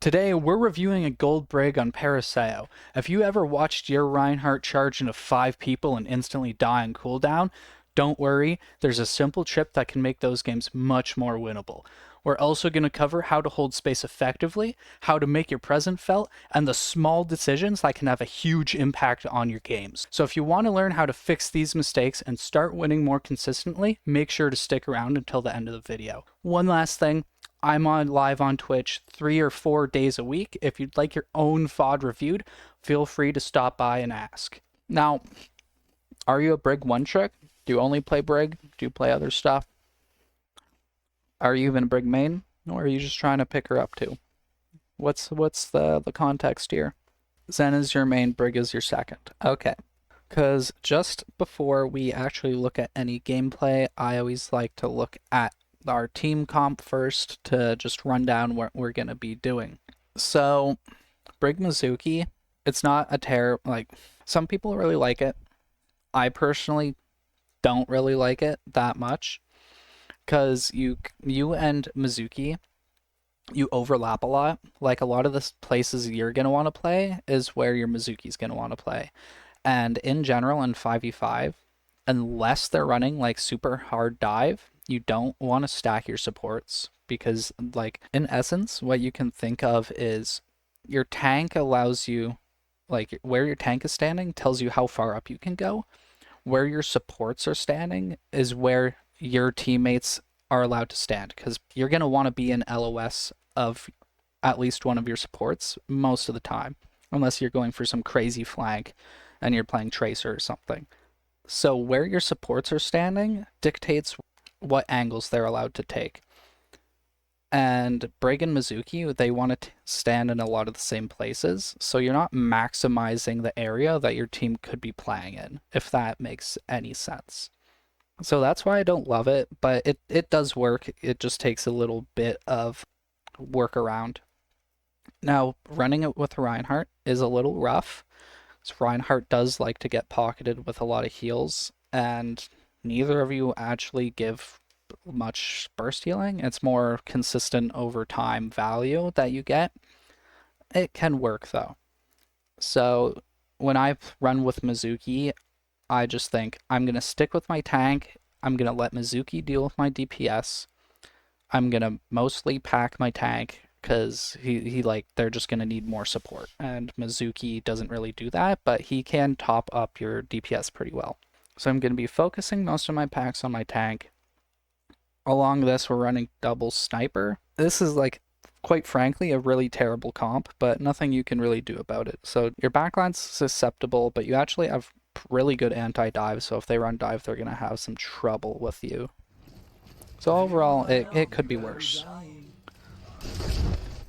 Today, we're reviewing a gold brig on Paraseo. If you ever watched your Reinhardt charge into 5 people and instantly die on cooldown, don't worry, there's a simple trick that can make those games much more winnable. We're also going to cover how to hold space effectively, how to make your presence felt, and the small decisions that can have a huge impact on your games. So if you want to learn how to fix these mistakes and start winning more consistently, make sure to stick around until the end of the video. One last thing, I'm on live on Twitch 3 or 4 days a week. If you'd like your own VOD reviewed, feel free to stop by and ask. Now, are you a Brig one trick? Do you only play Brig? Do you play other stuff? Are you even a Brig main? Or are you just trying to pick her up too? What's the context here? Zen is your main, Brig is your second. Okay. Because just before we actually look at any gameplay, I always like to look at our team comp first to just run down what we're going to be doing. So, Brig Mizuki, it's not a like, some people really like it. I personally don't really like it that much, because you and Mizuki, you overlap a lot. Like, a lot of the places you're going to want to play is where your Mizuki's going to want to play. And in general, in 5v5, unless they're running like super hard dive, you don't want to stack your supports, because, like, in essence, what you can think of is your tank allows you, like, where your tank is standing tells you how far up you can go. Where your supports are standing is where your teammates are allowed to stand, because you're going to want to be in LOS of at least one of your supports most of the time, unless you're going for some crazy flank and you're playing Tracer or something. So where your supports are standing dictates what angles they're allowed to take. And Brig and Mizuki, they want to stand in a lot of the same places, so you're not maximizing the area that your team could be playing in, if that makes any sense. So that's why I don't love it, but it does work. It just takes a little bit of workaround. Now, running it with Reinhardt is a little rough. So Reinhardt does like to get pocketed with a lot of heals, and neither of you actually give much burst healing. It's more consistent over time value that you get. It can work though. So when I run with Mizuki, I just think I'm going to stick with my tank. I'm going to let Mizuki deal with my DPS. I'm going to mostly pack my tank, because he like, they're just going to need more support. And Mizuki doesn't really do that, but he can top up your DPS pretty well. So I'm going to be focusing most of my packs on my tank. Along this, we're running double sniper. This is, like, quite frankly, a really terrible comp, but nothing you can really do about it. So your backline's susceptible, but you actually have really good anti-dive, so if they run dive, they're going to have some trouble with you. So overall, it could be worse.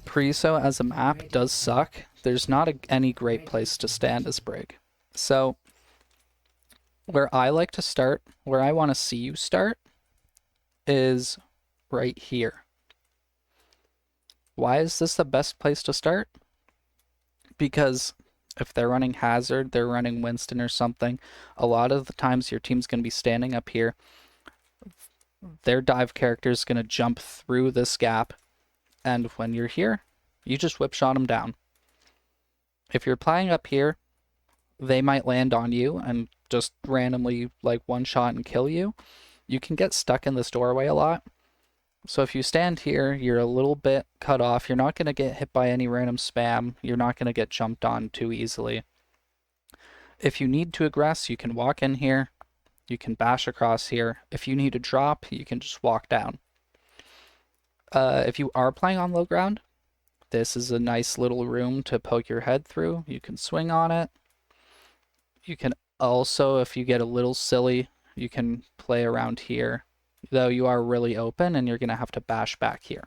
Paraiso as a map does suck. There's not any great place to stand as Brig. So where I like to start, where I want to see you start, is right here. Why is this the best place to start? Because if they're running Hazard, they're running Winston or something, a lot of the times your team's going to be standing up here. Their dive character is going to jump through this gap, and when you're here, you just whip shot them down. If you're playing up here, they might land on you and just randomly, like, one shot and kill you. You can get stuck in this doorway a lot. So if you stand here, you're a little bit cut off. You're not going to get hit by any random spam. You're not going to get jumped on too easily. If you need to aggress, you can walk in here. You can bash across here. If you need to drop, you can just walk down. If you are playing on low ground, this is a nice little room to poke your head through. You can swing on it. You can also, if you get a little silly, you can play around here, though you are really open and you're going to have to bash back here.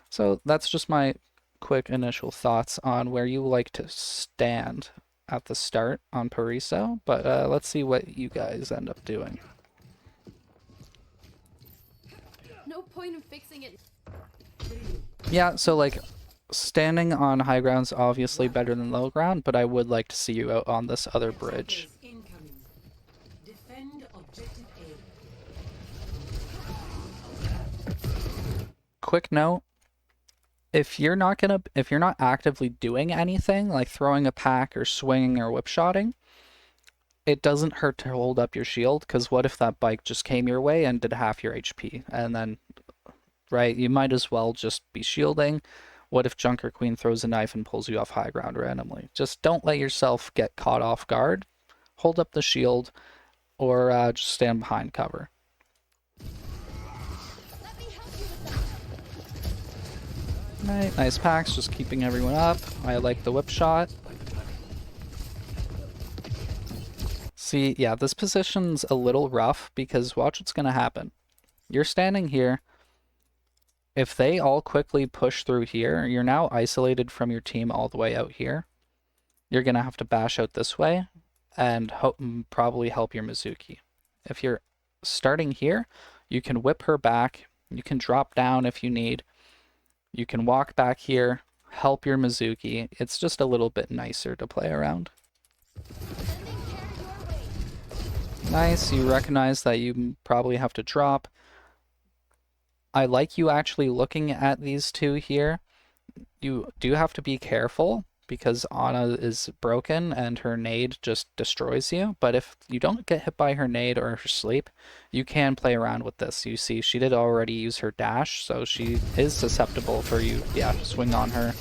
So that's just my quick initial thoughts on where you like to stand at the start on Paraiso, but let's see what you guys end up doing. No point in fixing it. Yeah, so, like, standing on high ground's obviously better than low ground, but I would like to see you out on this other bridge. Quick note, if you're not actively doing anything like throwing a pack or swinging or whipshotting, it doesn't hurt to hold up your shield, because what if that bike just came your way and did half your HP, and then, right, you might as well just be shielding. What if Junker Queen throws a knife and pulls you off high ground randomly? Just don't let yourself get caught off guard. Hold up the shield, or just stand behind cover. Right, nice packs, just keeping everyone up. I like the whip shot. See, yeah, this position's a little rough because watch what's gonna happen. You're standing here. If they all quickly push through here, you're now isolated from your team all the way out here. You're gonna have to bash out this way and probably help your Mizuki. If you're starting here, you can whip her back. You can drop down if you need. You can walk back here, help your Mizuki. It's just a little bit nicer to play around. Nice, you recognize that you probably have to drop. I like you actually looking at these two here. You do have to be careful because Ana is broken and her nade just destroys you. But if you don't get hit by her nade or her sleep, you can play around with this. You see, she did already use her dash, so she is susceptible for you, yeah, to swing on her.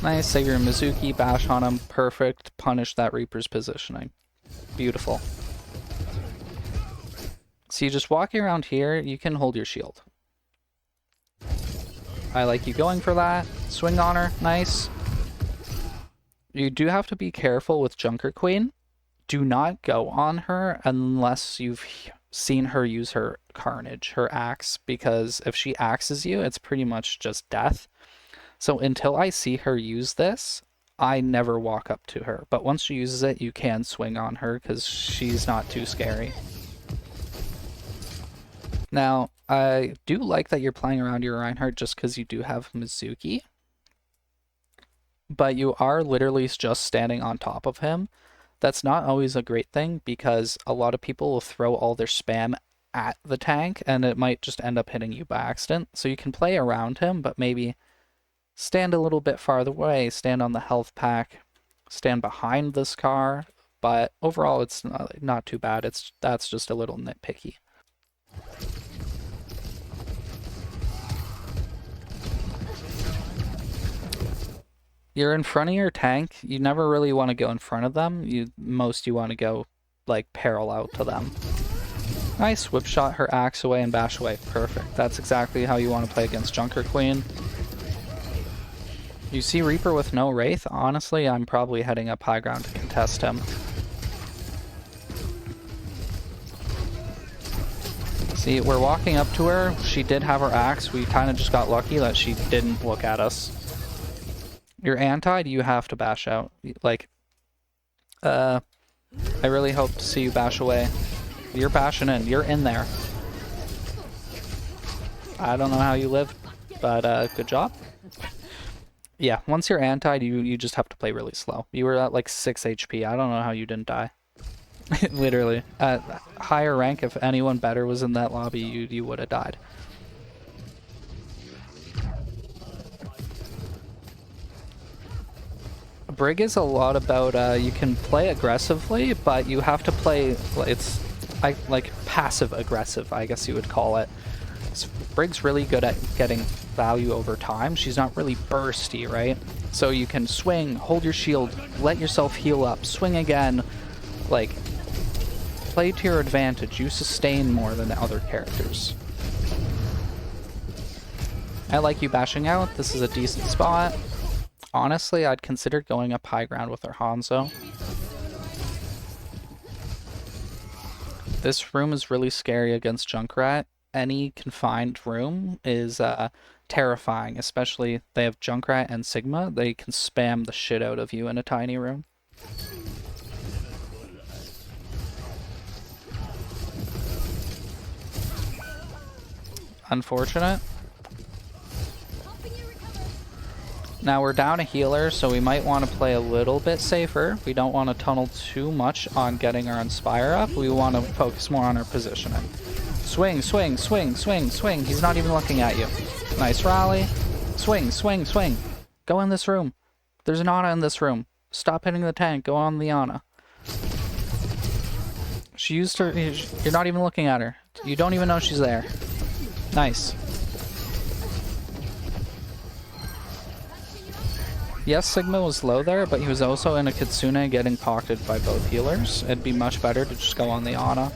Nice, save your Mizuki, bash on him, perfect, punish that Reaper's positioning. Beautiful. So you just walking around here, you can hold your shield. I like you going for that. Swing on her. Nice. You do have to be careful with Junker Queen. Do not go on her unless you've seen her use her Carnage, her axe, because if she axes you, it's pretty much just death. So until I see her use this, I never walk up to her. But once she uses it, you can swing on her because she's not too scary. Now, I do like that you're playing around your Reinhardt just because you do have Mizuki. But you are literally just standing on top of him. That's not always a great thing because a lot of people will throw all their spam at the tank and it might just end up hitting you by accident. So you can play around him, but maybe stand a little bit farther away, stand on the health pack, stand behind this car. But overall, it's not too bad. That's just a little nitpicky. You're in front of your tank. You never really want to go in front of them. You want to go like parallel to them. Nice, whip shot her axe away and bash away. Perfect. That's exactly how you want to play against Junker Queen. You see Reaper with no Wraith? Honestly, I'm probably heading up high ground to contest him. See, we're walking up to her. She did have her axe. We kind of just got lucky that she didn't look at us. You're antied, you have to bash out. Like, I really hope to see you bash away. You're bashing in. You're in there. I don't know how you live, but good job. Yeah, once you're antied, you just have to play really slow. You were at like 6 HP. I don't know how you didn't die. Literally. At higher rank, if anyone better was in that lobby, you would have died. Brig is a lot about you can play aggressively, but you have to play like passive aggressive, I guess you would call it. So Brig's really good at getting value over time. She's not really bursty, right? So you can swing, hold your shield, let yourself heal up, swing again, like play to your advantage. You sustain more than the other characters. I like you bashing out. This is a decent spot. Honestly, I'd consider going up high ground with our Hanzo. This room is really scary against Junkrat. Any confined room is terrifying, especially they have Junkrat and Sigma. They can spam the shit out of you in a tiny room. Unfortunate. Now we're down a healer, so we might want to play a little bit safer. We don't want to tunnel too much on getting our Inspire up. We want to focus more on our positioning. Swing, swing, swing, swing, swing. He's not even looking at you. Nice rally. Swing, swing, swing. Go in this room. There's an Ana in this room. Stop hitting the tank. Go on the Ana. She used her... You're not even looking at her. You don't even know she's there. Nice. Yes, Sigma was low there, but he was also in a Kitsune getting pocketed by both healers. It'd be much better to just go on the Ana.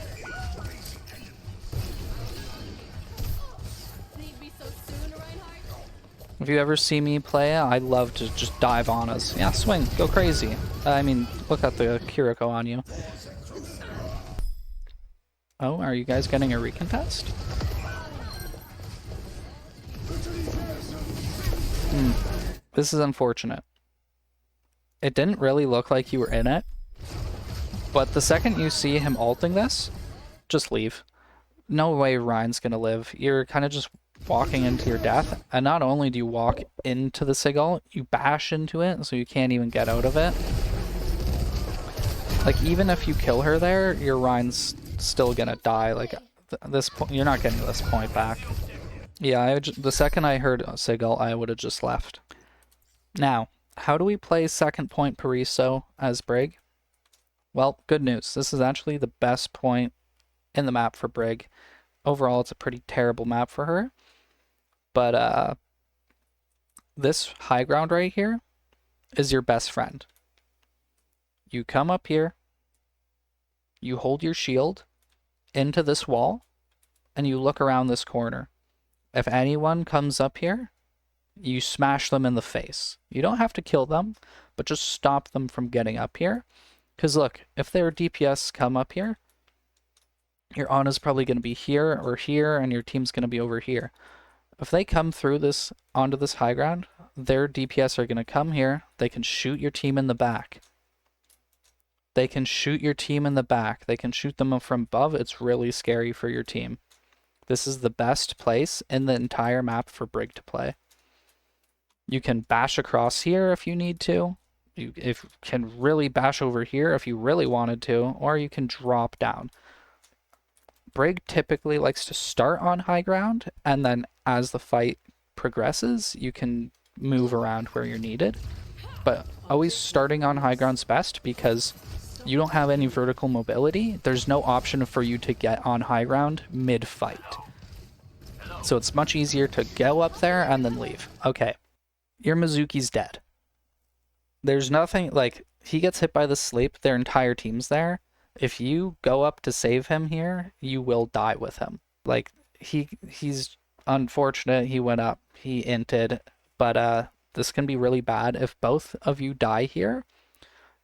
If you ever see me play, I love to just dive on us. Yeah, swing. Go crazy. I mean, look at the Kiriko on you. Oh, are you guys getting a recontest? This is unfortunate. It didn't really look like you were in it. But the second you see him ulting this, just leave. No way Ryan's gonna live. You're kind of just walking into your death, and not only do you walk into the Sigil, you bash into it so you can't even get out of it. Like, even if you kill her there, your Ryan's still gonna die. Like, this point, you're not getting this point back. Yeah, the second I heard Sigil, I would have just left. Now, how do we play second point Pariso as Brig? Well, good news. This is actually the best point in the map for Brig. Overall, it's a pretty terrible map for her. But this high ground right here is your best friend. You come up here, you hold your shield into this wall, and you look around this corner. If anyone comes up here, you smash them in the face. You don't have to kill them, but just stop them from getting up here. Because look, if their DPS come up here, your Ana's probably going to be here or here, and your team's going to be over here. If they come through this onto this high ground, their DPS are going to come here. They can shoot your team in the back. They can shoot your team in the back. They can shoot them from above. It's really scary for your team. This is the best place in the entire map for Brig to play. You can bash across here if you need to. You can really bash over here if you really wanted to, or you can drop down. Brig typically likes to start on high ground, and then as the fight progresses, you can move around where you're needed. But always starting on high ground's best, because you don't have any vertical mobility. There's no option for you to get on high ground mid-fight. So it's much easier to go up there and then leave. Okay, your Mizuki's dead. There's nothing, like, he gets hit by the sleep, their entire team's there. If you go up to save him here, you will die with him. Like, he's unfortunate, he went up, he inted, but this can be really bad. If both of you die here,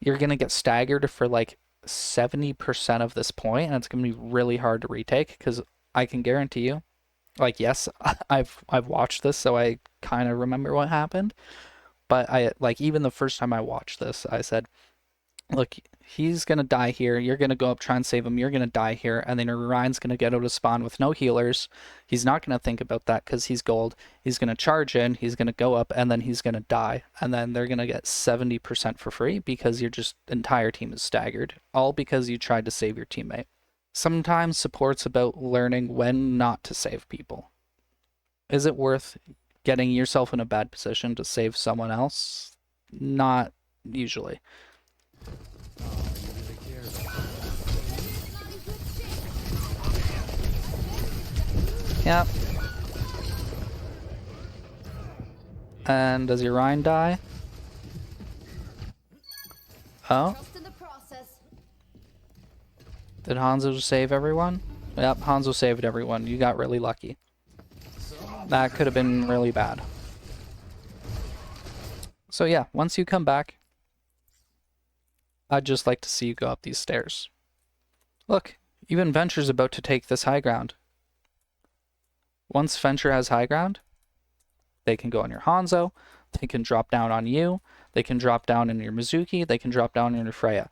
you're gonna get staggered for like 70% of this point, and it's gonna be really hard to retake, because I can guarantee you, like, yes, I've watched this, so I kind of remember what happened, but even the first time I watched this, I said, look, he's gonna die here, you're gonna go up, try and save him, you're gonna die here, and then Ryan's gonna get out of spawn with no healers. He's not gonna think about that because he's gold. He's gonna charge in, he's gonna go up, and then he's gonna die, and then they're gonna get 70% for free because your entire team is staggered, all because you tried to save your teammate. Sometimes support's about learning when not to save people. Is it worth getting yourself in a bad position to save someone else? Not usually. Yep. And does your Ryan die? Oh? Did Hanzo save everyone? Yep, Hanzo saved everyone. You got really lucky. That could have been really bad. So yeah, once you come back, I'd just like to see you go up these stairs. Look, even Venture's about to take this high ground. Once Venture has high ground, they can go on your Hanzo, they can drop down on you, they can drop down in your Mizuki, they can drop down in your Freya.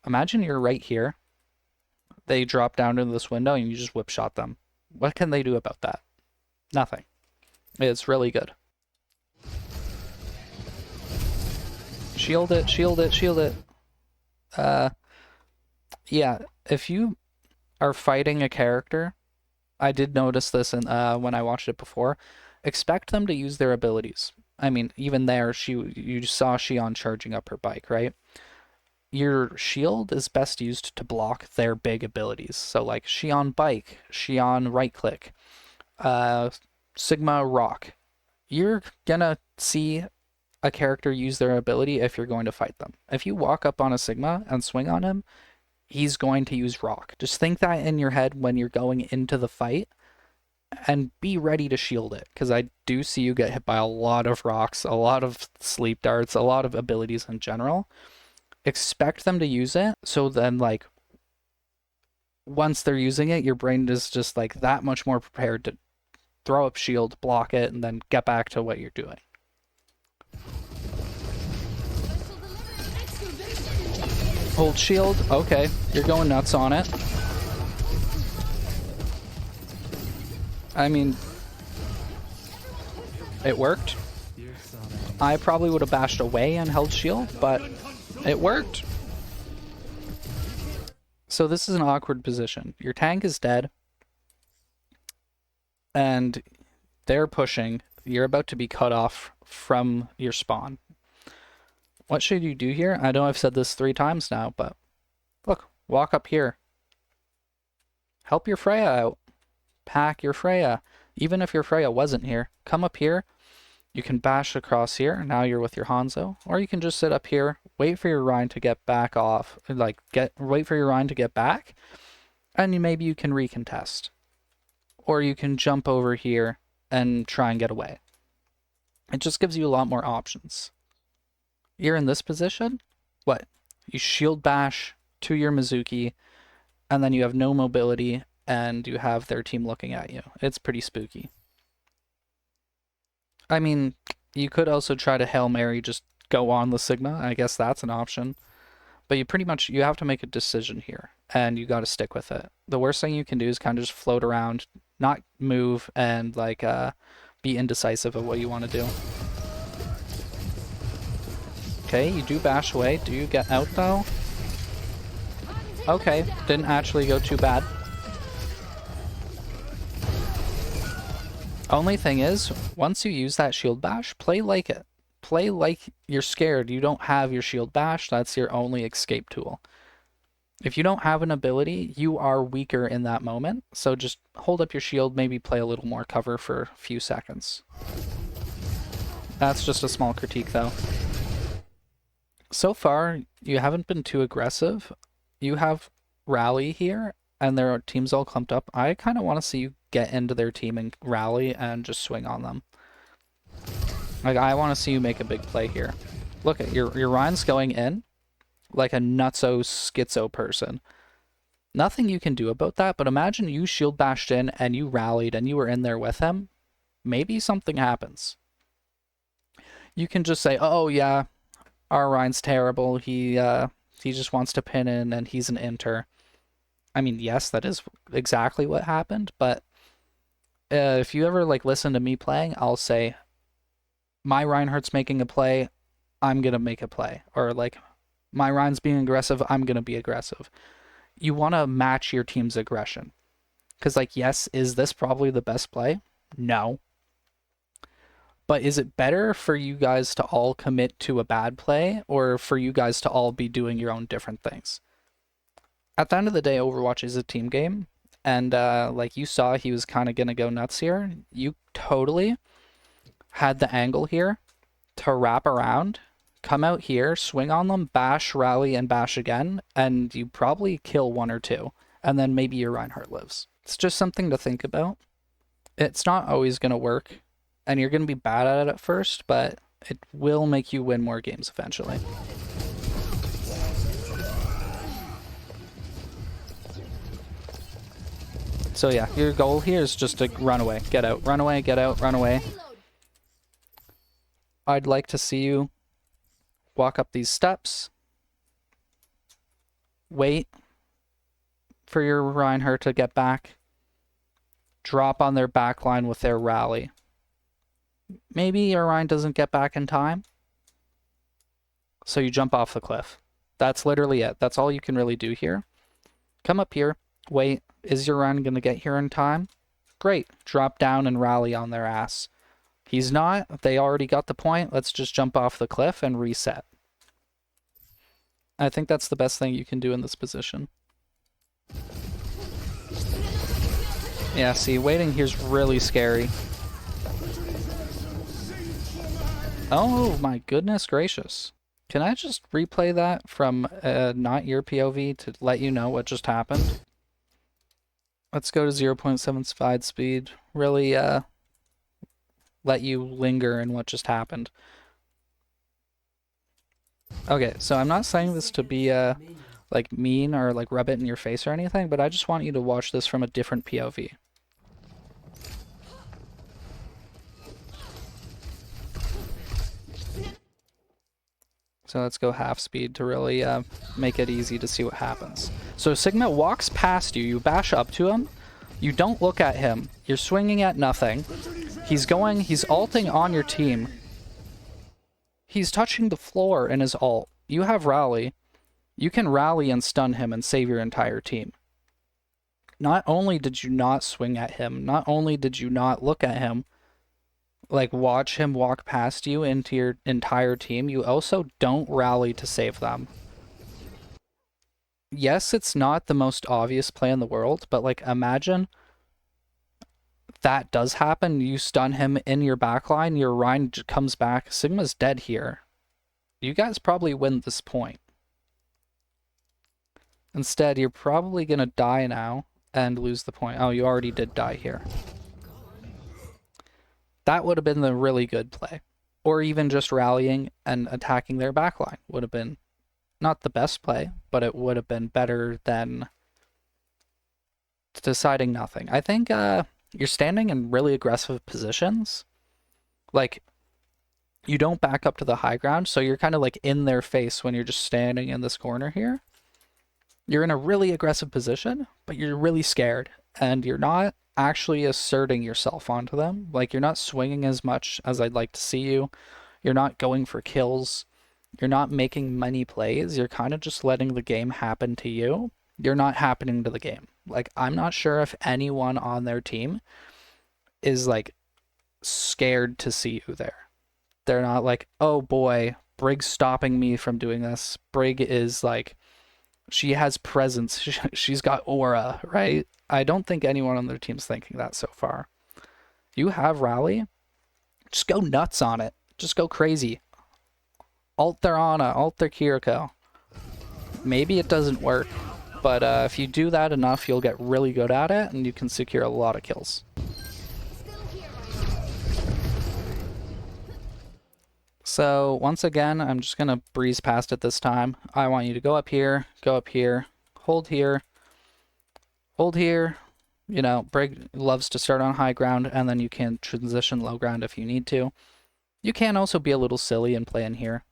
Imagine you're right here, they drop down into this window and you just whip shot them. What can they do about that? Nothing. It's really good. Shield it, shield it, shield it. Yeah, if you are fighting a character, I did notice this when I watched it before. expect them to use their abilities. I mean, even there, you saw Xion charging up her bike, right? Your shield is best used to block their big abilities. So like Xion bike, Xion right click, uh, Sigma rock. You're gonna see a character use their ability if you're going to fight them. If you walk up on a Sigma and swing on him, he's going to use rock. Just think that in your head when you're going into the fight and be ready to shield it, because I do see you get hit by a lot of rocks, a lot of sleep darts, a lot of abilities in general. Expect them to use it, so then like once they're using it, your brain is just like that much more prepared to throw up shield, block it, and then get back to what you're doing. Hold shield. Okay, you're going nuts on it. I mean, it worked. I probably would have bashed away and held shield, but it worked. So this is an awkward position. Your tank is dead, and they're pushing. You're about to be cut off from your spawn. What should you do here? I know I've said this 3 times now, but look, walk up here. Help your Freya out. Pack your Freya. Even if your Freya wasn't here, come up here. You can bash across here. Now you're with your Hanzo. Or you can just sit up here, wait for your Rein to get back off. Wait for your Rein to get back, and maybe you can recontest. Or you can jump over here and try and get away. It just gives you a lot more options. You're in this position, what? You shield bash to your Mizuki, and then you have no mobility, and you have their team looking at you. It's pretty spooky. I mean, you could also try to Hail Mary, just go on the Sigma. I guess that's an option. But you have to make a decision here, and you got to stick with it. The worst thing you can do is kind of just float around, not move, and be indecisive of what you want to do. Okay, you do bash away. Do you get out though? Okay, didn't actually go too bad. Only thing is, once you use that shield bash, play like it. Play like you're scared. You don't have your shield bash. That's your only escape tool. If you don't have an ability, you are weaker in that moment. So just hold up your shield, maybe play a little more cover for a few seconds. That's just a small critique though. So far, you haven't been too aggressive. You have rally here, and their team's all clumped up. I kind of want to see you get into their team and rally and just swing on them. Like, I want to see you make a big play here. Look at your Rein's going in like a nutso schizo person. Nothing you can do about that, but imagine you shield bashed in and you rallied and you were in there with him. Maybe something happens. You can just say, oh yeah, our Rein's terrible. He just wants to pin in and he's an inter. I mean, yes, that is exactly what happened, but if you ever listen to me playing, I'll say, my Reinhardt's making a play, I'm gonna make a play. Or my Rein's being aggressive, I'm gonna be aggressive. You want to match your team's aggression. Because yes, is this probably the best play? No. But is it better for you guys to all commit to a bad play, or for you guys to all be doing your own different things? At the end of the day, Overwatch is a team game, and you saw he was kind of going to go nuts here. You totally had the angle here to wrap around, come out here, swing on them, bash, rally, and bash again, and you probably kill 1 or 2, and then maybe your Reinhardt lives. It's just something to think about. It's not always going to work, and you're going to be bad at it at first, but it will make you win more games eventually. So yeah, your goal here is just to run away, get out, run away, get out, run away. I'd like to see you walk up these steps, wait for your Reinhardt to get back, drop on their backline with their rally. Maybe your Rein doesn't get back in time, so you jump off the cliff. That's literally it. That's all you can really do here. Come up here, wait. Is your Rein going to get here in time? Great. Drop down and rally on their ass. He's not. They already got the point. Let's just jump off the cliff and reset. I think that's the best thing you can do in this position. Yeah, see, waiting here's really scary. Oh my goodness gracious. Can I just replay that from not your POV to let you know what just happened? Let's go to 0.75 speed. Really let you linger in what just happened. Okay, so I'm not saying this to be like mean or like rub it in your face or anything, but I just want you to watch this from a different POV. So let's go half speed to really make it easy to see what happens. So Sigma walks past you, you bash up to him, you don't look at him, you're swinging at nothing. He's ulting on your team. He's touching the floor in his ult. You have rally. You can rally and stun him and save your entire team. Not only did you not swing at him, not only did you not look at him, like watch him walk past you into your entire team, you also don't rally to save them. Yes, it's not the most obvious play in the world, but like imagine that does happen, you stun him in your backline, your Rein comes back, Sigma's dead here. You guys probably win this point. Instead, you're probably gonna die now and lose the point. Oh, you already did die here. That would have been the really good play. Or even just rallying and attacking their backline would have been not the best play, but it would have been better than deciding nothing. I think you're standing in really aggressive positions. Like, you don't back up to the high ground, so you're kind of like in their face when you're just standing in this corner here. You're in a really aggressive position, but you're really scared, and you're not actually asserting yourself onto them. Like, you're not swinging as much as I'd like to see you. You're not going for kills. You're not making many plays. You're kind of just letting the game happen to you. You're not happening to the game. Like, I'm not sure if anyone on their team is, like, scared to see you there. They're not like, oh boy, Brig's stopping me from doing this. Brig is, like, she has presence. She's got aura, right? I don't think anyone on their team's thinking that so far. You have rally. Just go nuts on it. Just go crazy. Ult their Ana, ult their Kiriko. Maybe it doesn't work, but if you do that enough, you'll get really good at it, and you can secure a lot of kills. So once again, I'm just going to breeze past it this time. I want you to go up here, hold here, hold here. You know, Brig loves to start on high ground, and then you can transition low ground if you need to. You can also be a little silly and play in here.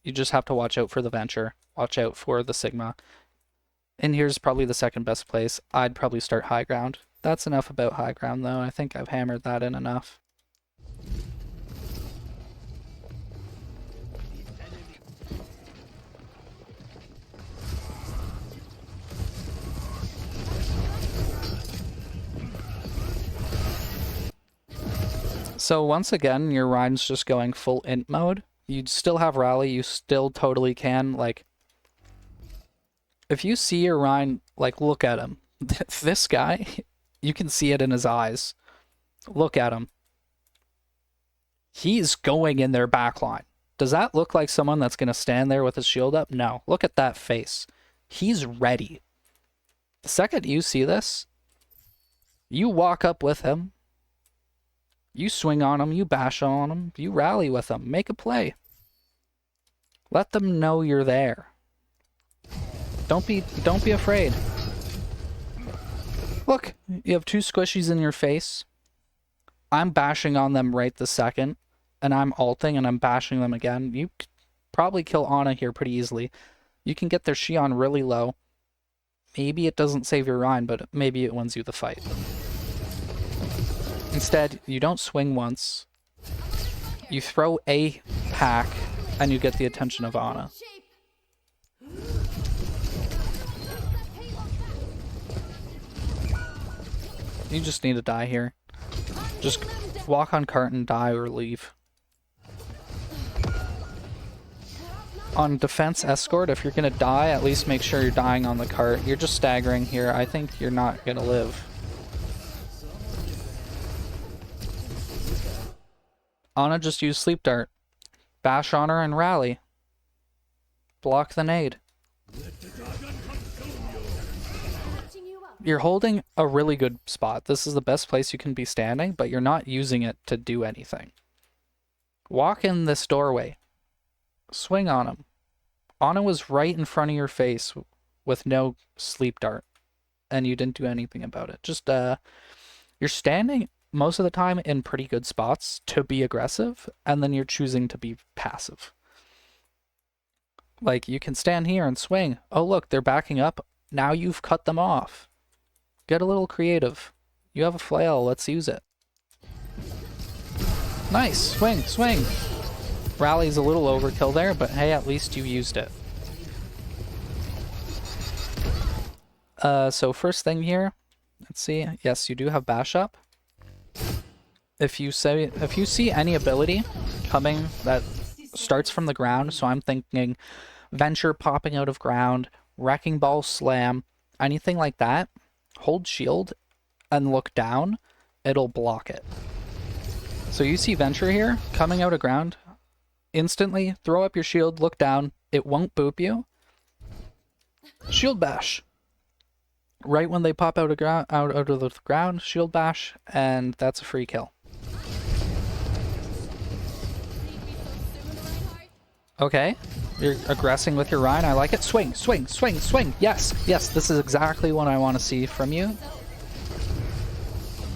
You just have to watch out for the Venture, watch out for the Sigma. And here's probably the second best place. I'd probably start high ground. That's enough about high ground, though. I think I've hammered that in enough. So once again, your Rein's just going full int mode. You'd still have rally, you still totally can, like, if you see your Rein, like, look at him. This guy, you can see it in his eyes. Look at him. He's going in their backline. Does that look like someone that's going to stand there with his shield up? No. Look at that face. He's ready. The second you see this, you walk up with him. You swing on him, you bash on him, you rally with him, make a play. Let them know you're there. Don't be afraid. Look, you have two squishies in your face. I'm bashing on them right this second, and I'm ulting and I'm bashing them again. You could probably kill Ana here pretty easily. You can get their Xion really low. Maybe it doesn't save your Rein, but maybe it wins you the fight. Instead, you don't swing once. You throw a pack, and you get the attention of Ana. You just need to die here. Just walk on cart and die or leave. On defense escort, if you're gonna die, at least make sure you're dying on the cart. You're just staggering here. I think you're not gonna live. Ana just use sleep dart. Bash on her and rally. Block the nade. You're holding a really good spot. This is the best place you can be standing, but you're not using it to do anything. Walk in this doorway. Swing on him. Ana was right in front of your face with no sleep dart, and you didn't do anything about it. Just, you're standing most of the time in pretty good spots to be aggressive, and then you're choosing to be passive. Like, you can stand here and swing. Oh, look, they're backing up. Now you've cut them off. Get a little creative. You have a flail, let's use it. Nice, swing, swing. Rally's a little overkill there, but hey, at least you used it. So first thing here, let's see. Yes, you do have bash up. If you see any ability coming that starts from the ground, so I'm thinking venture popping out of ground, wrecking ball slam, anything like that, hold shield and look down, it'll block it. So you see venture here coming out of ground, instantly throw up your shield, look down, it won't boop you. Shield bash. Right when they pop out of the ground, shield bash, and that's a free kill. Okay, you're aggressing with your Rhine. I like it. Swing, swing, swing, swing. Yes, yes, this is exactly what I want to see from you.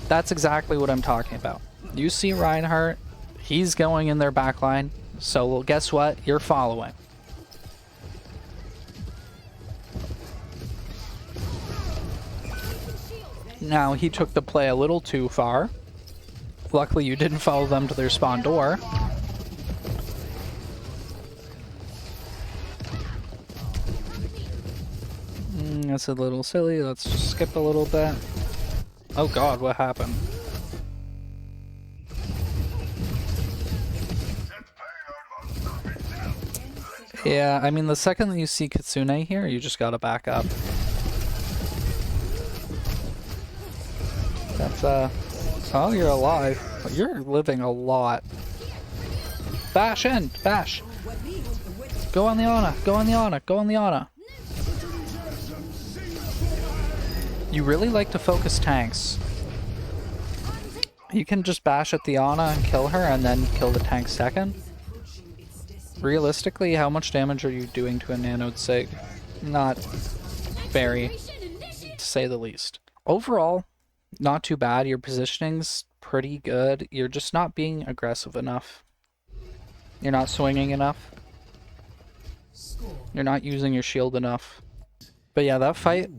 That's exactly what I'm talking about. You see Reinhardt, he's going in their backline, so well, guess what? You're following. Now, he took the play a little too far. Luckily, you didn't follow them to their spawn door. That's a little silly. Let's just skip a little bit. Oh god, what happened? Yeah, I mean, the second that you see Kitsune here, you just gotta back up. That's, oh, you're alive. You're living a lot. Bash in! Bash! Go on the Ana! Go on the Ana! Go on the Ana! You really like to focus tanks. You can just bash at the Ana and kill her and then kill the tank second. Realistically, how much damage are you doing to a nanode sig? Not very, to say the least. Overall, not too bad. Your positioning's pretty good. You're just not being aggressive enough. You're not swinging enough. You're not using your shield enough. But yeah, that fight,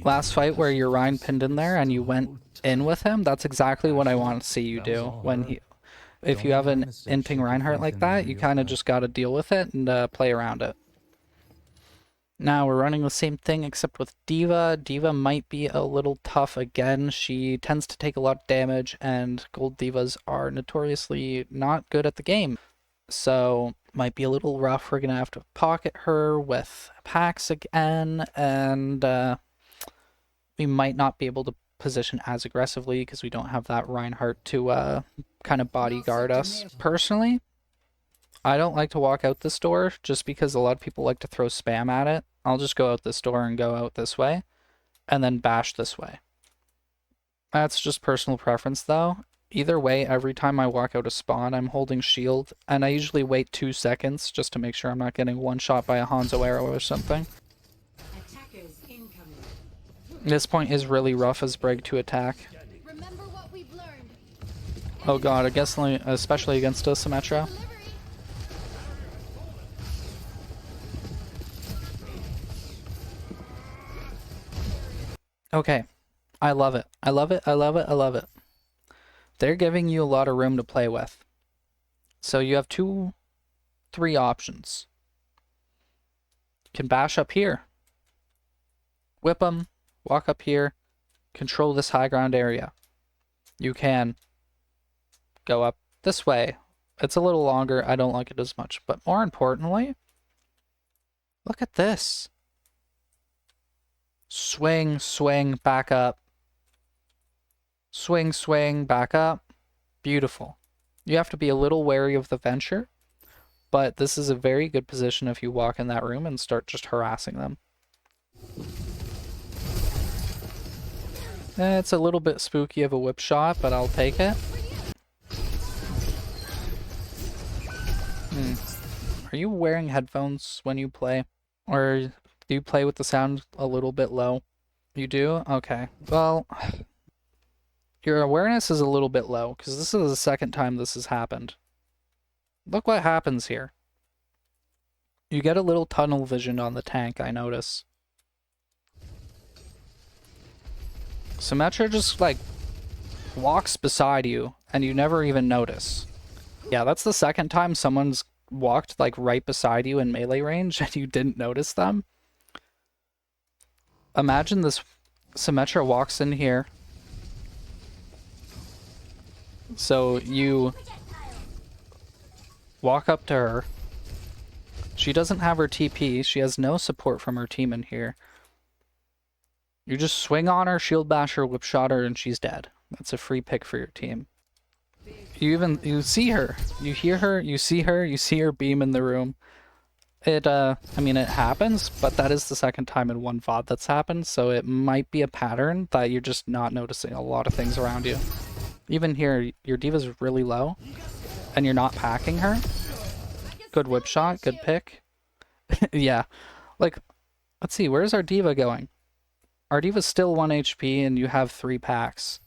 last fight where your Rhine pinned in there and you went in with him, that's exactly what I want to see you do. When he, if you have an inting Reinhardt like that, you kind of just got to deal with it and play around it. Now we're running the same thing except with D.Va. D.Va might be a little tough again. She tends to take a lot of damage and gold D.Vas are notoriously not good at the game. So might be a little rough. We're going to have to pocket her with packs again, and we might not be able to position as aggressively because we don't have that Reinhardt to kind of bodyguard us. Personally, I don't like to walk out this door just because a lot of people like to throw spam at it. I'll just go out this door and go out this way, and then bash this way. That's just personal preference though. Either way, every time I walk out a spawn, I'm holding shield, and I usually wait 2 seconds just to make sure I'm not getting one shot by a Hanzo arrow or something. This point is really rough as Brig to attack. Remember what we've learned. Oh god, I guess especially against a Symmetra. Okay, I love it. I love it, I love it, I love it. They're giving you a lot of room to play with. So you have 3 options. You can bash up here. Whip them, walk up here, control this high ground area. You can go up this way. It's a little longer. I don't like it as much. But more importantly, look at this. Swing, swing, back up. Swing, swing, back up. Beautiful. You have to be a little wary of the venture, but this is a very good position if you walk in that room and start just harassing them. It's a little bit spooky of a whip shot, but I'll take it. Are you wearing headphones when you play? Or do you play with the sound a little bit low? You do? Okay. Well, your awareness is a little bit low, because this is the second time this has happened. Look what happens here. You get a little tunnel vision on the tank, I notice. Symmetra just, like, walks beside you, and you never even notice. Yeah, that's the second time someone's walked, like, right beside you in melee range, and you didn't notice them. Imagine this Symmetra walks in here. So you walk up to her. She doesn't have her TP. She has no support from her team in here. You just swing on her, shield bash her, whip shot her, and she's dead. That's a free pick for your team. You see her. You hear her, you see her beam in the room. I mean, it happens, but that is the second time in one VOD that's happened, so it might be a pattern that you're just not noticing a lot of things around you. Even here, your D.Va's really low, and you're not packing her. Good whip shot, good pick. Yeah, like, let's see, where's our D.Va going? Our D.Va's still 1 HP, and you have 3 packs.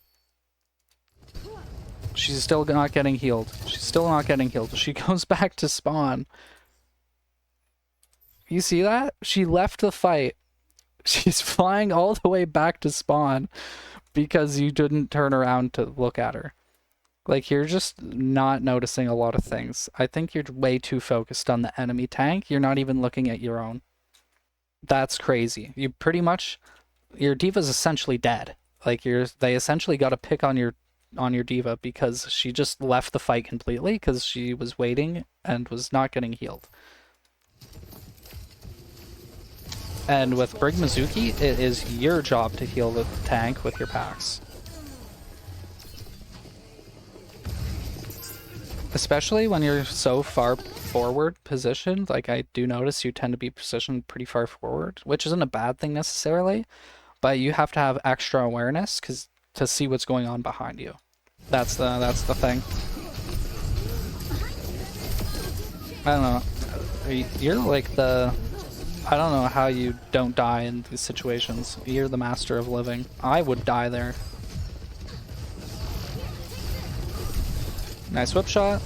She's still not getting healed. She's still not getting healed. She goes back to spawn. You see that? She left the fight. She's flying all the way back to spawn because you didn't turn around to look at her. Like, you're just not noticing a lot of things. I think you're way too focused on the enemy tank. You're not even looking at your own. That's crazy. You pretty much... Your D.Va's essentially dead. Like, they essentially got a pick on your D.Va because she just left the fight completely because she was waiting and was not getting healed. And with Brig Mizuki, it is your job to heal the tank with your packs. Especially when you're so far forward positioned, like I do notice you tend to be positioned pretty far forward, which isn't a bad thing necessarily, but you have to have extra awareness to see what's going on behind you. That's the thing. I don't know. You're like the... I don't know how you don't die in these situations. You're the master of living. I would die there. Nice whip shot.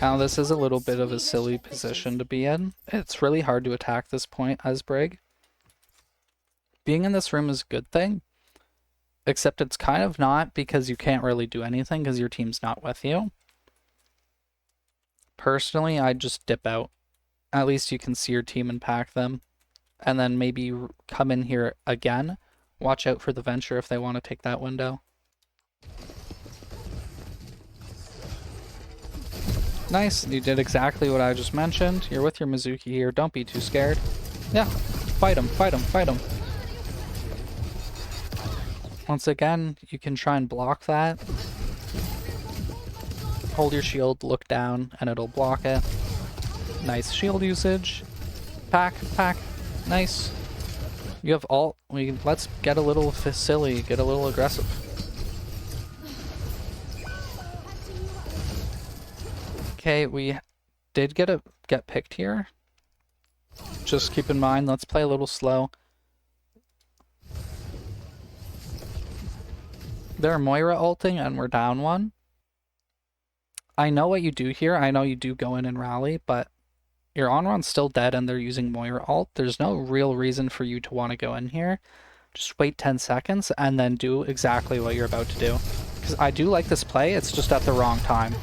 Now this is a little bit of a silly position to be in. It's really hard to attack this point as Brig. Being in this room is a good thing. Except it's kind of not because you can't really do anything because your team's not with you. Personally, I'd just dip out. At least you can see your team and pack them. And then maybe come in here again. Watch out for the venture if they want to take that window. Nice, you did exactly what I just mentioned. You're with your Mizuki here, don't be too scared. Yeah, fight him, fight him, fight him. Once again, you can try and block that. Hold your shield, look down, and it'll block it. Nice shield usage. Pack, pack, nice. You have ult. Let's get a little silly, get a little aggressive. Okay, we did get picked here. Just keep in mind, let's play a little slow. They're Moira ulting and we're down 1. I know what you do here. I know you do go in and rally, but your Onron's still dead and they're using Moira ult. There's no real reason for you to want to go in here. Just wait 10 seconds and then do exactly what you're about to do. Because I do like this play, it's just at the wrong time.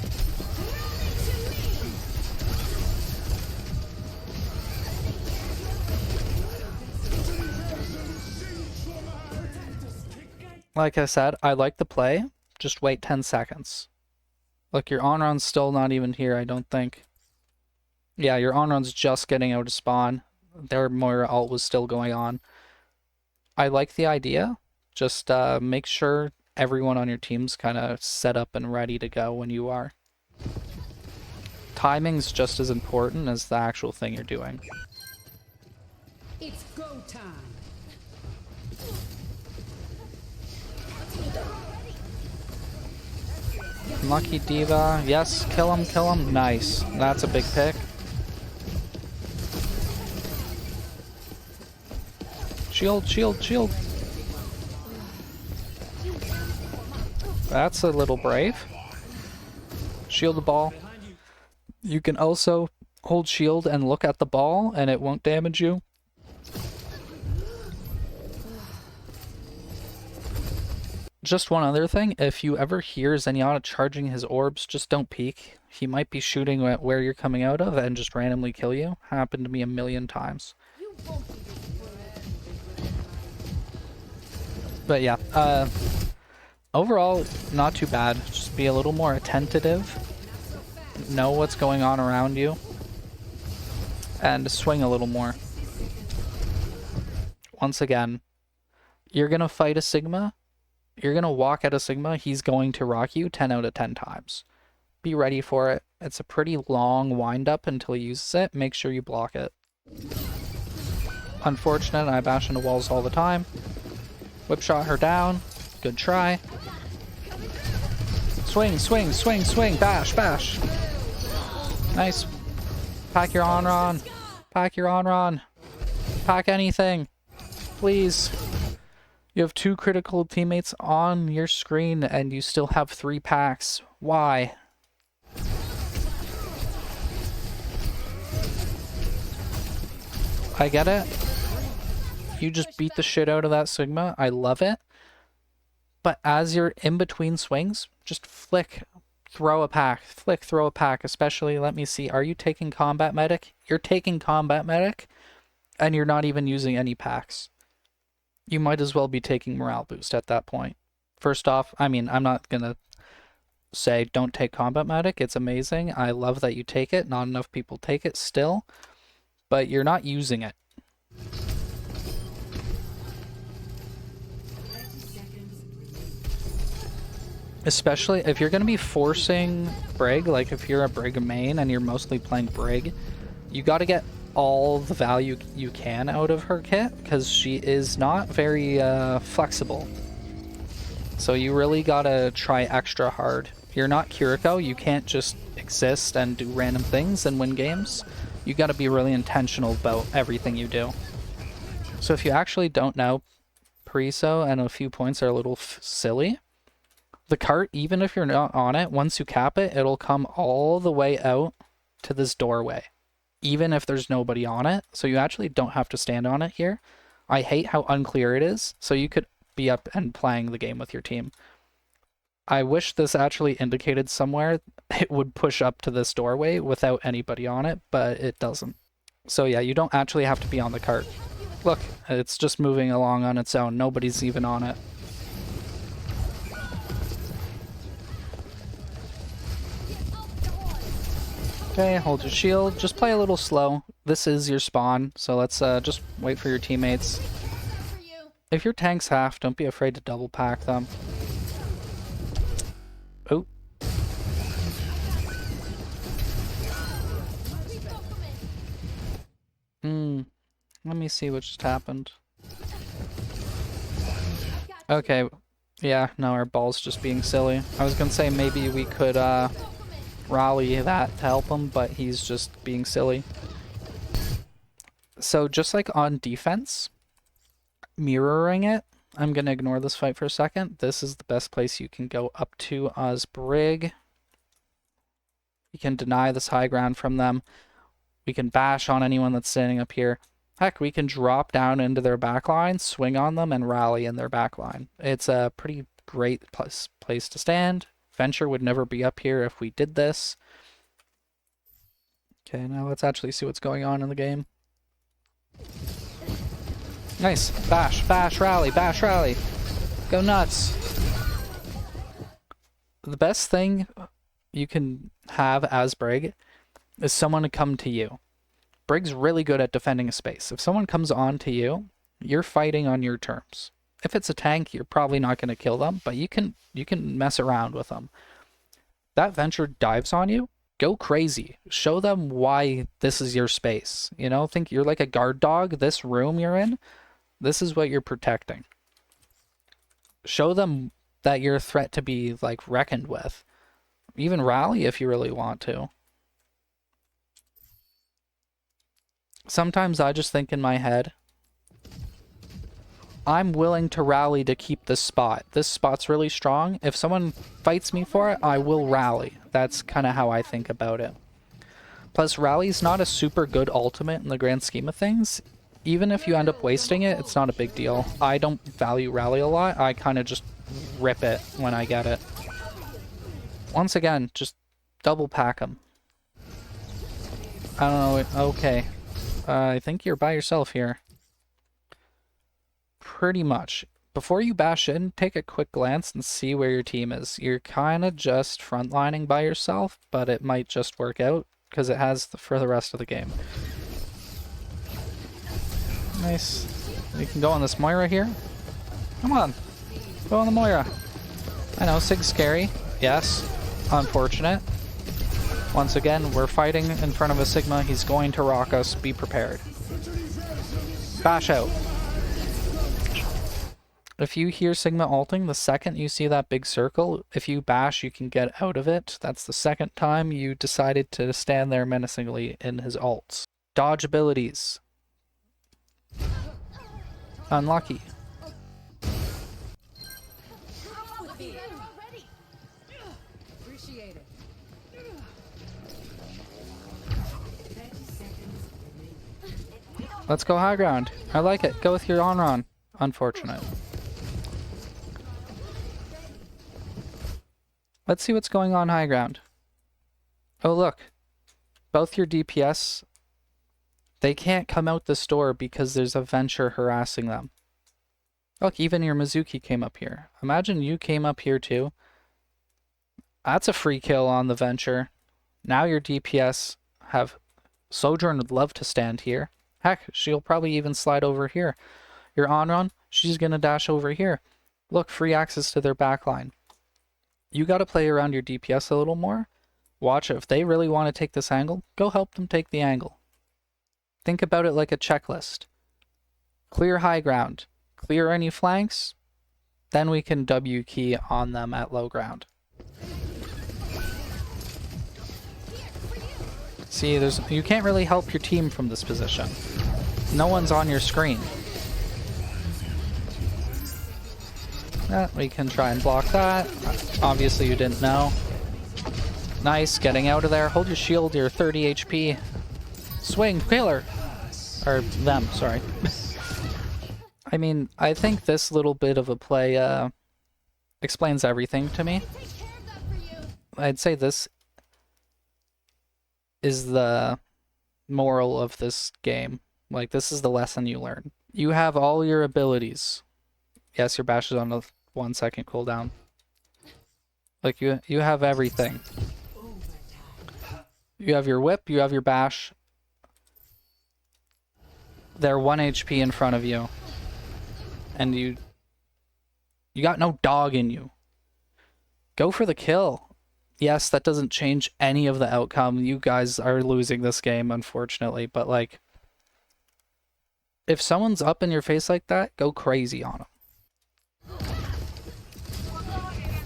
Like I said, I like the play. Just wait 10 seconds. Look, your on-run's still not even here, I don't think. Yeah, your on-run's just getting out of spawn. Their Moira ult was still going on. I like the idea. Just make sure everyone on your team's kind of set up and ready to go when you are. Timing's just as important as the actual thing you're doing. It's go time. Lucky Diva. Yes, kill him, kill him. Nice. That's a big pick. Shield, shield, shield. That's a little brave. Shield the ball. You can also hold shield and look at the ball and it won't damage you. Just one other thing, if you ever hear Zenyatta charging his orbs, just don't peek. He might be shooting at where you're coming out of and just randomly kill you. Happened to me a million times. But yeah, overall, not too bad. Just be a little more attentive. Know what's going on around you. And swing a little more. Once again, you're going to fight a Sigma. You're going to walk at a Sigma. He's going to rock you 10 out of 10 times. Be ready for it. It's a pretty long wind-up until he uses it. Make sure you block it. Unfortunate, I bash into walls all the time. Whip shot her down. Good try. Swing, swing, swing, swing. Bash, bash. Nice. Pack your on-ron. Pack your on-ron. Pack anything. Please. You have 2 critical teammates on your screen and you still have 3 packs. Why? I get it. You just beat the shit out of that Sigma. I love it. But as you're in between swings, just flick, throw a pack. Flick, throw a pack. Especially, let me see, are you taking Combat Medic? You're taking Combat Medic and you're not even using any packs. You might as well be taking Morale Boost at that point. First off, I mean, I'm not going to say don't take Combat Medic. It's amazing. I love that you take it. Not enough people take it still. But you're not using it. Especially if you're going to be forcing Brig, like if you're a Brig main and you're mostly playing Brig, you got to get all the value you can out of her kit, because she is not very flexible. So you really got to try extra hard. You're not Kiriko, you can't just exist and do random things and win games. You got to be really intentional about everything you do. So if you actually don't know, Pariso and a few points are a little silly. The cart, even if you're not on it, once you cap it, it'll come all the way out to this doorway, even if there's nobody on it. So you actually don't have to stand on it here. I hate how unclear it is, so you could be up and playing the game with your team. I wish this actually indicated somewhere it would push up to this doorway without anybody on it, but it doesn't. So yeah, you don't actually have to be on the cart. Look, it's just moving along on its own. Nobody's even on it. Okay, hold your shield. Just play a little slow. This is your spawn, so let's just wait for your teammates. If your tank's half, don't be afraid to double pack them. Oh. Let me see what just happened. Okay. Yeah, no, our ball's just being silly. I was gonna say maybe we could rally that to help him, but he's just being silly. So just like on defense, mirroring it, I'm gonna ignore this fight for a second. This is the best place you can go up to as Brig. You can deny this high ground from them. We can bash on anyone that's standing up here. Heck, we can drop down into their backline, swing on them, and rally in their backline. It's a pretty great place to stand. Venture would never be up here if we did this. Okay, now let's actually see what's going on in the game. Nice. Bash, bash, rally, bash, rally. Go nuts. The best thing you can have as Brig is someone to come to you. Brig's really good at defending a space. If someone comes on to you, you're fighting on your terms. If it's a tank, you're probably not going to kill them, but you can mess around with them. That Venture dives on you, go crazy. Show them why this is your space. You know, think you're like a guard dog. This room you're in, this is what you're protecting. Show them that you're a threat to be like reckoned with. Even rally if you really want to. Sometimes I just think in my head, I'm willing to rally to keep this spot. This spot's really strong. If someone fights me for it, I will rally. That's kind of how I think about it. Plus, rally's not a super good ultimate in the grand scheme of things. Even if you end up wasting it, it's not a big deal. I don't value rally a lot. I kind of just rip it when I get it. Once again, just double pack them. I don't know. Okay. I think you're by yourself here. Pretty much. Before you bash in, take a quick glance and see where your team is. You're kind of just frontlining by yourself, but it might just work out because it has for the rest of the game. Nice. You can go on this Moira here. Come on. Go on the Moira. I know, Sig's scary. Yes. Unfortunate. Once again, we're fighting in front of a Sigma. He's going to rock us. Be prepared. Bash out. If you hear Sigma ulting, the second you see that big circle, if you bash, you can get out of it. That's the second time you decided to stand there menacingly in his ults. Dodge abilities. Unlucky. Appreciate it. Let's go high ground. I like it. Go with your on-ron. Unfortunate. Let's see what's going on high ground. Oh, look. Both your DPS, they can't come out this door because there's a Venture harassing them. Look, even your Mizuki came up here. Imagine you came up here too. That's a free kill on the Venture. Now your DPS have... Sojourn would love to stand here. Heck, she'll probably even slide over here. Your on-run, she's going to dash over here. Look, free access to their backline. You got to play around your DPS a little more. Watch it. If they really want to take this angle, go help them take the angle. Think about it like a checklist. Clear high ground. Clear any flanks. Then we can W key on them at low ground. See, you can't really help your team from this position. No one's on your screen. We can try and block that. Obviously you didn't know. Nice, getting out of there. Hold your shield, you're 30 HP. Swing, killer! Or them, sorry. I mean, I think this little bit of a play explains everything to me. I'd say this is the moral of this game. Like, this is the lesson you learn. You have all your abilities. Yes, your bash is on a 1 second cooldown. Like, you have everything. You have your whip, you have your bash. They're 1 HP in front of you. And you got no dog in you. Go for the kill. Yes, that doesn't change any of the outcome. You guys are losing this game, unfortunately. But, like, if someone's up in your face like that, go crazy on them.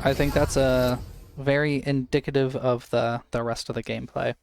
I think that's a very indicative of the rest of the gameplay.